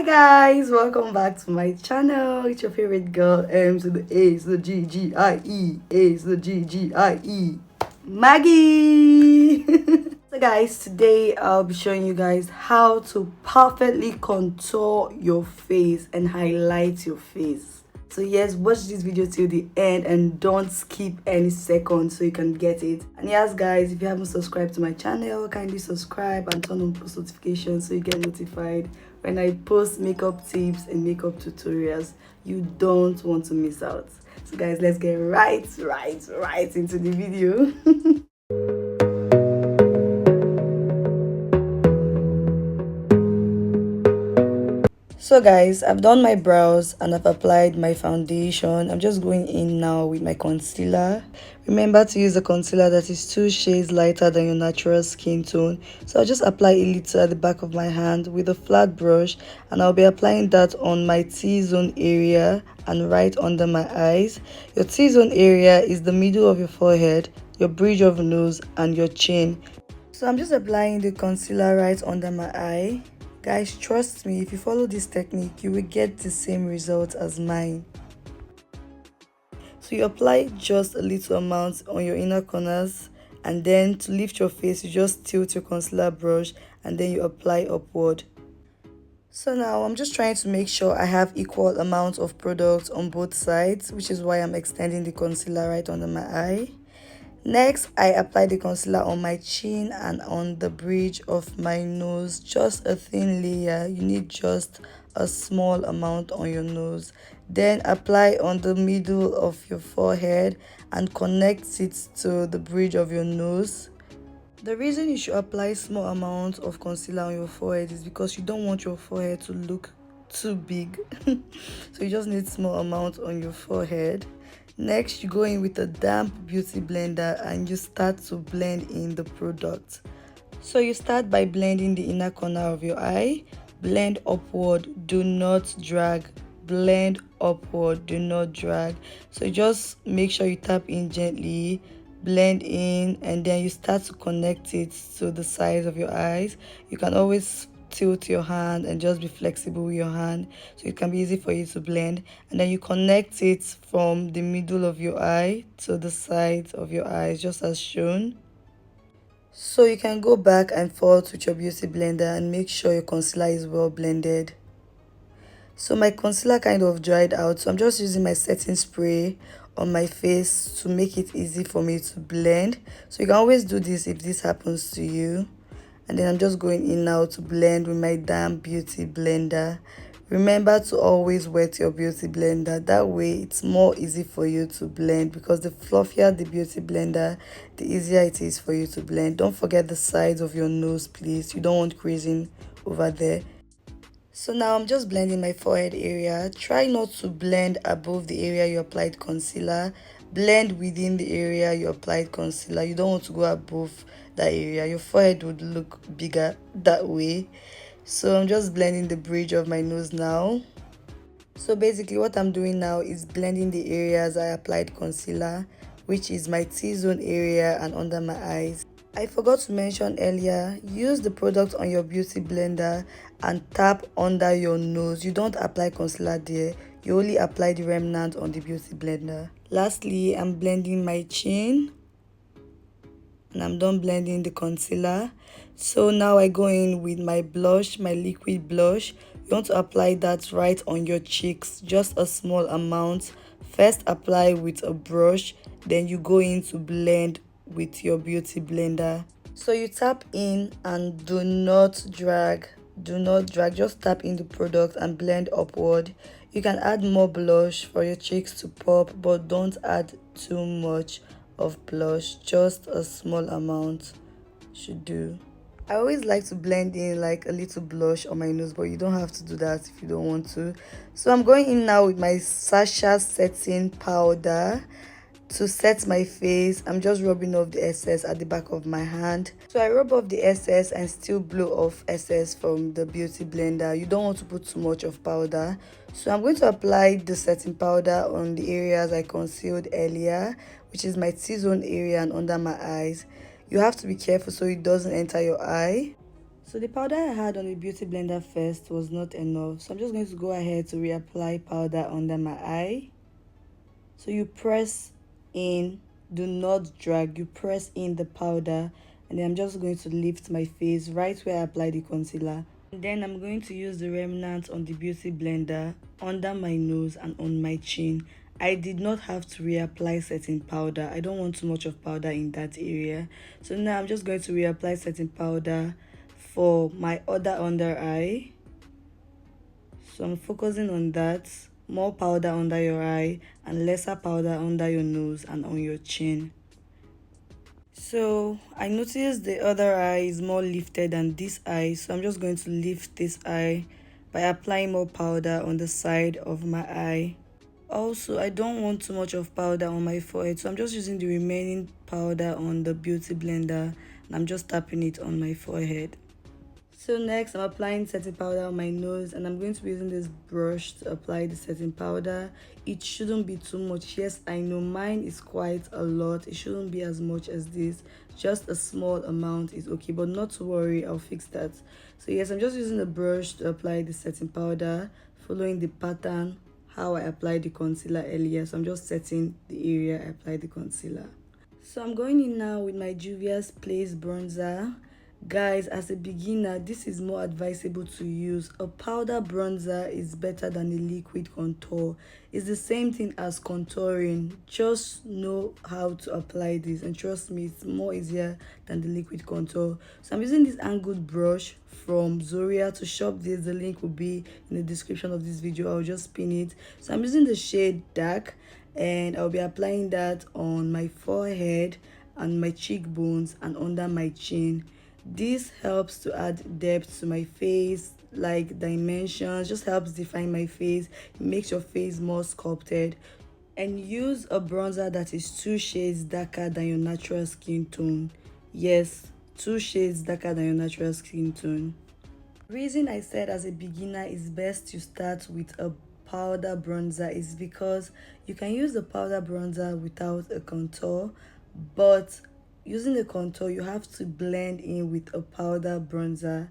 Hi guys, welcome back to my channel. It's your favorite girl, M to the A to the G G I E, A to the G G I E, Maggie. So guys, today I'll be showing you guys how to perfectly contour your face and highlight your face. So yes, watch this video till the end and don't skip any second so you can get it. And yes guys, if you haven't subscribed to my channel, kindly subscribe and turn on post notifications so you get notified when I post makeup tips and makeup tutorials. You don't want to miss out. So guys, let's get right into the video. So guys, I've done my brows and I've applied my foundation. I'm just going in now with my concealer. Remember to use a concealer that is 2 shades lighter than your natural skin tone. So I'll just apply a little at the back of my hand with a flat brush, and I'll be applying that on my T-zone area and right under my eyes. Your T-zone area is the middle of your forehead, your bridge of nose and your chin. So I'm just applying the concealer right under my eye. Guys, trust me, if you follow this technique, you will get the same result as mine. So you apply just a little amount on your inner corners, and then to lift your face, you just tilt your concealer brush and then you apply upward. So now I'm just trying to make sure I have equal amounts of product on both sides, which is why I'm extending the concealer right under my eye. Next, I apply the concealer on my chin and on the bridge of my nose, just a thin layer. You need just a small amount on your nose. Then apply on the middle of your forehead and connect it to the bridge of your nose. The reason you should apply small amounts of concealer on your forehead is because you don't want your forehead to look too big. So you just need small amounts on your forehead. Next, you go in with a damp beauty blender and you start to blend in the product. So you start by blending the inner corner of your eye. Blend upward, do not drag. Blend upward, do not drag. So just make sure you tap in gently, blend in, and then you start to connect it to the sides of your eyes. You can always tilt your hand and just be flexible with your hand so it can be easy for you to blend, and then you connect it from the middle of your eye to the sides of your eyes just as shown. So you can go back and forth with your beauty blender and make sure your concealer is well blended. So my concealer kind of dried out, so I'm just using my setting spray on my face to make it easy for me to blend. So you can always do this if this happens to you. And then I'm just going in now to blend with my damp beauty blender. Remember to always wet your beauty blender, that way it's more easy for you to blend, because the fluffier the beauty blender, the easier it is for you to blend. Don't forget the sides of your nose, please. You don't want creasing over there. So now I'm just blending my forehead area. Try not to blend above the area you applied concealer. Blend within the area you applied concealer. You don't want to go above that area. Your forehead would look bigger that way. So I'm just blending the bridge of my nose now. So basically what I'm doing now is blending the areas I applied concealer, which is my T-zone area and under my eyes. I forgot to mention earlier, use the product on your beauty blender and tap under your nose. You don't apply concealer there, you only apply the remnant on the beauty blender. Lastly, I'm blending my chin and I'm done blending the concealer. So now I go in with my blush, my liquid blush. You want to apply that right on your cheeks, just a small amount. First apply with a brush, then you go in to blend with your beauty blender. So you tap in and do not drag, just tap in the product and blend upward. You can add more blush for your cheeks to pop, but don't add too much of blush, just a small amount should do. I always like to blend in like a little blush on my nose, but you don't have to do that if you don't want to. So I'm going in now with my Sacha setting powder to set my face. I'm just rubbing off the excess at the back of my hand. So I rub off the excess and still blow off excess from the beauty blender. You don't want to put too much of powder. So I'm going to apply the setting powder on the areas I concealed earlier, which is my T-zone area and under my eyes. You have to be careful so it doesn't enter your eye. So the powder I had on the beauty blender first was not enough, so I'm just going to go ahead to reapply powder under my eye. So you press in, do not drag, you press in the powder, and then I'm just going to lift my face right where I applied the concealer. And then I'm going to use the remnant on the beauty blender under my nose and on my chin. I did not have to reapply setting powder. I don't want too much of powder in that area. So now I'm just going to reapply setting powder for my other under eye. So I'm focusing on that. More powder under your eye and lesser powder under your nose and on your chin. So I noticed the other eye is more lifted than this eye, so I'm just going to lift this eye by applying more powder on the side of my eye. Also, I don't want too much of powder on my forehead, so I'm just using the remaining powder on the beauty blender and I'm just tapping it on my forehead. So next I'm applying setting powder on my nose, and I'm going to be using this brush to apply the setting powder. It shouldn't be too much. Yes, I know mine is quite a lot. It shouldn't be as much as this. Just a small amount is okay, but not to worry, I'll fix that. So yes, I'm just using the brush to apply the setting powder, following the pattern how I applied the concealer earlier. So I'm just setting the area I applied the concealer. So I'm going in now with my Juvia's Place bronzer. Guys, as a beginner, this is more advisable to use. A powder bronzer is better than a liquid contour. It's the same thing as contouring. Just know how to apply this, and trust me, it's more easier than the liquid contour. So I'm using this angled brush from Zoria. To shop this, the link will be in the description of this video. I'll just pin it. So I'm using the shade Dark, and I'll be applying that on my forehead and my cheekbones and under my chin. This helps to add depth to my face, like dimensions, just helps define my face. It makes your face more sculpted. And use a bronzer that is 2 shades darker than your natural skin tone. Yes, 2 shades darker than your natural skin tone. The reason I said as a beginner it's best to start with a powder bronzer is because you can use the powder bronzer without a contour, but using a contour you have to blend in with a powder bronzer.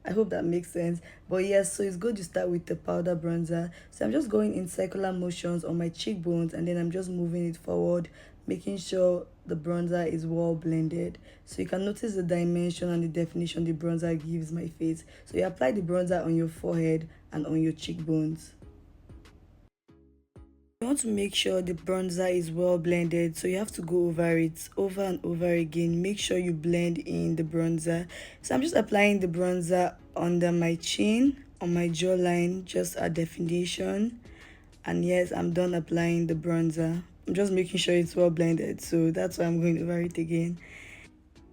I hope that makes sense. But yes, so it's good to start with the powder bronzer. So I'm just going in circular motions on my cheekbones, and then I'm just moving it forward, making sure the bronzer is well blended. So you can notice the dimension and the definition the bronzer gives my face. So you apply the bronzer on your forehead and on your cheekbones. You want to make sure the bronzer is well blended, so you have to go over it over and over again. Make sure you blend in the bronzer. So I'm just applying the bronzer under my chin, on my jawline, just a definition. And yes, I'm done applying the bronzer. I'm just making sure it's well blended, so that's why I'm going over it again.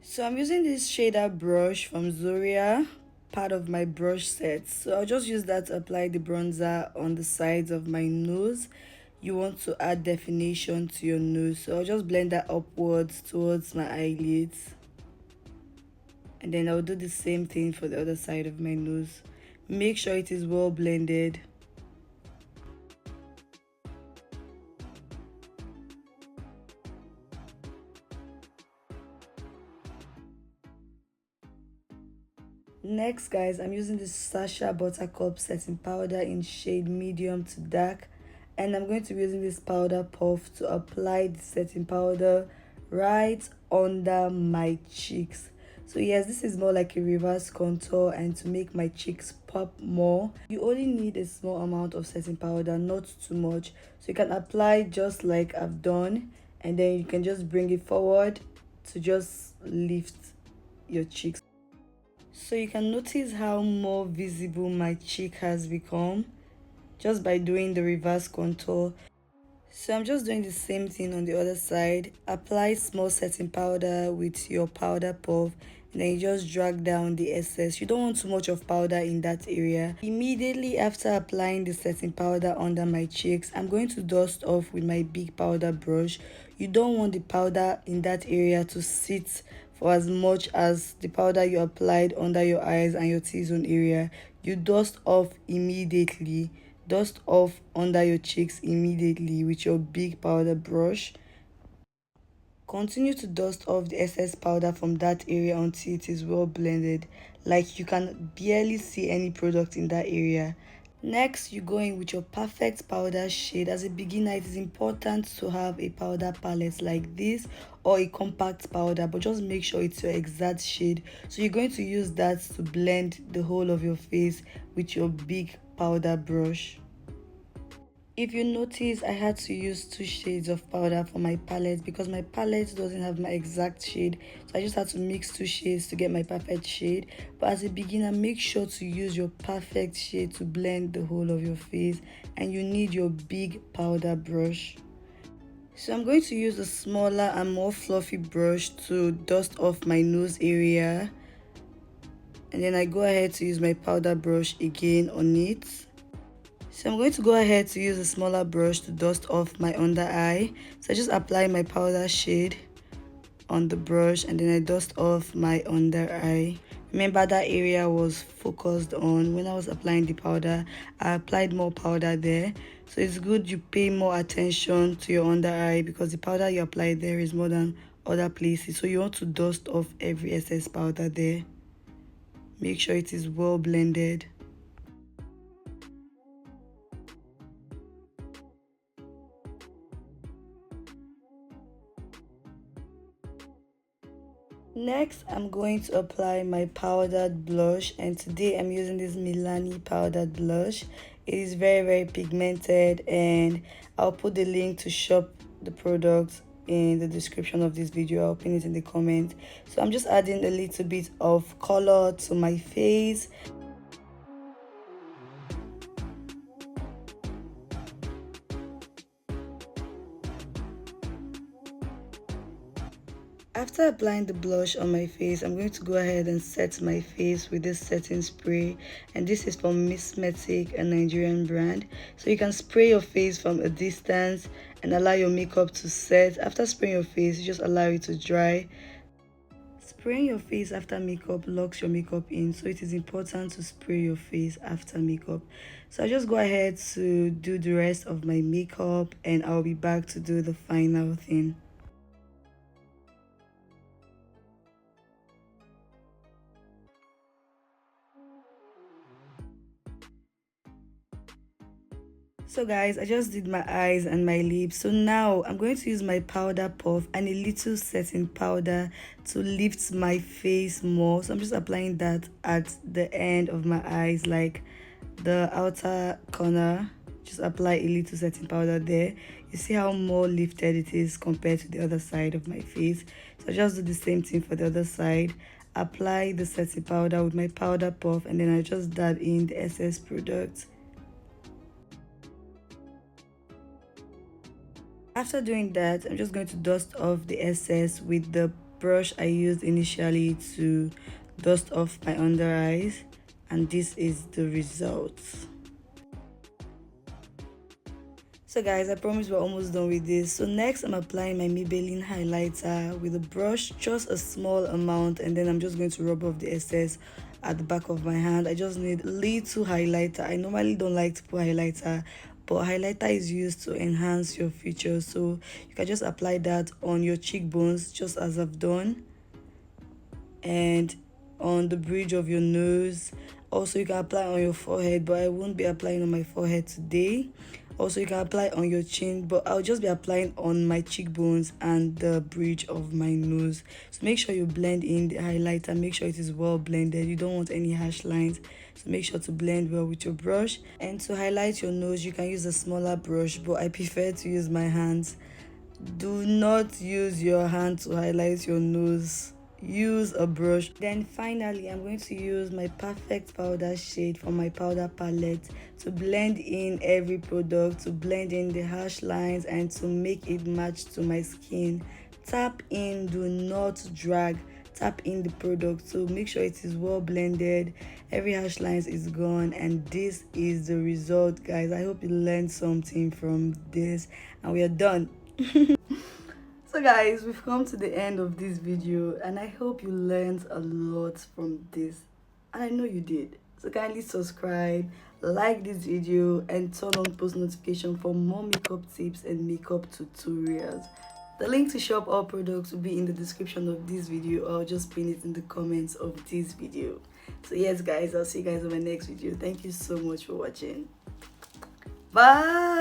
So I'm using this shader brush from Zoria, part of my brush set. So I'll just use that to apply the bronzer on the sides of my nose. You want to add definition to your nose, so I'll just blend that upwards towards my eyelids, and then I'll do the same thing for the other side of my nose. Make sure it is well blended. Next guys, I'm using this Sacha Buttercup setting powder in shade medium to dark, and I'm going to be using this powder puff to apply the setting powder right under my cheeks. So yes, this is more like a reverse contour, and to make my cheeks pop more, you only need a small amount of setting powder, not too much. So you can apply just like I've done, and then you can just bring it forward to just lift your cheeks. So you can notice how more visible my cheek has become just by doing the reverse contour. So I'm just doing the same thing on the other side. Apply small setting powder with your powder puff, and then you just drag down the excess. You don't want too much of powder in that area. Immediately after applying the setting powder under my cheeks, I'm going to dust off with my big powder brush. You don't want the powder in that area to sit for as much as the powder you applied under your eyes and your T-zone area. You dust off immediately. Dust off under your cheeks immediately with your big powder brush. Continue to dust off the excess powder from that area until it is well blended. like you can barely see any product in that area. Next, you go in with your perfect powder shade. As a beginner, it is important to have a powder palette like this or a compact powder, but just make sure it's your exact shade. So you're going to use that to blend the whole of your face with your big powder brush. If you notice, I had to use 2 shades of powder for my palette because my palette doesn't have my exact shade, so I just had to mix 2 shades to get my perfect shade. But as a beginner, make sure to use your perfect shade to blend the whole of your face, and you need your big powder brush. So I'm going to use a smaller and more fluffy brush to dust off my nose area, and then I go ahead to use my powder brush again on it. So I'm going to go ahead to use a smaller brush to dust off my under eye. So I just apply my powder shade on the brush and then I dust off my under eye. Remember, that area was focused on when I was applying the powder. I applied more powder there. So it's good you pay more attention to your under eye because the powder you apply there is more than other places. So you want to dust off every excess powder there. Make sure it is well blended. Next, I'm going to apply my powdered blush, and today I'm using this Milani powdered blush. It is very pigmented, and I'll put the link to shop the product in the description of this video. I'll pin it in the comment. So I'm just adding a little bit of color to my face. After applying the blush on my face, I'm going to go ahead and set my face with this setting spray, and this is from Missmetic, a Nigerian brand. So you can spray your face from a distance and allow your makeup to set. After spraying your face, you just allow it to dry. Spraying your face after makeup locks your makeup in, so it is important to spray your face after makeup. So I just go ahead to do the rest of my makeup and I'll be back to do the final thing. So guys, I just did my eyes and my lips. So now I'm going to use my powder puff and a little setting powder to lift my face more. So I'm just applying that at the end of my eyes, like the outer corner. Just apply a little setting powder there. You see how more lifted it is compared to the other side of my face. So I just do the same thing for the other side. Apply the setting powder with my powder puff, and then I just dab in the excess product. After doing that, I'm just going to dust off the excess with the brush I used initially to dust off my under eyes, and this is the result. So guys, I promise we're almost done with this. So next, I'm applying my Maybelline highlighter with a brush, just a small amount, and then I'm just going to rub off the excess at the back of my hand. I just need little highlighter. I normally don't like to put highlighter, but highlighter is used to enhance your features, so you can just apply that on your cheekbones just as I've done, and on the bridge of your nose. Also, you can apply on your forehead, but I won't be applying on my forehead today. Also, you can apply on your chin, but I'll just be applying on my cheekbones and the bridge of my nose. So make sure you blend in the highlighter, make sure it is well blended. You don't want any harsh lines, so make sure to blend well with your brush. And to highlight your nose, you can use a smaller brush, but I prefer to use my hands. Do not use your hand to highlight your nose. Use a brush. Then finally, I'm going to use my perfect powder shade from my powder palette to blend in every product, to blend in the harsh lines and to make it match to my skin. Tap in, do not drag. Tap in the product, so make sure it is well blended, every harsh lines is gone, and this is the result, guys. I hope you learned something from this, and we are done. So guys, we've come to the end of this video, and I hope you learned a lot from this, and I know you did. So kindly subscribe, like this video, and turn on post notification for more makeup tips and makeup tutorials. The link to shop all products will be in the description of this video, or I'll just pin it in the comments of this video. So yes guys, I'll see you guys in my next video. Thank you so much for watching. Bye.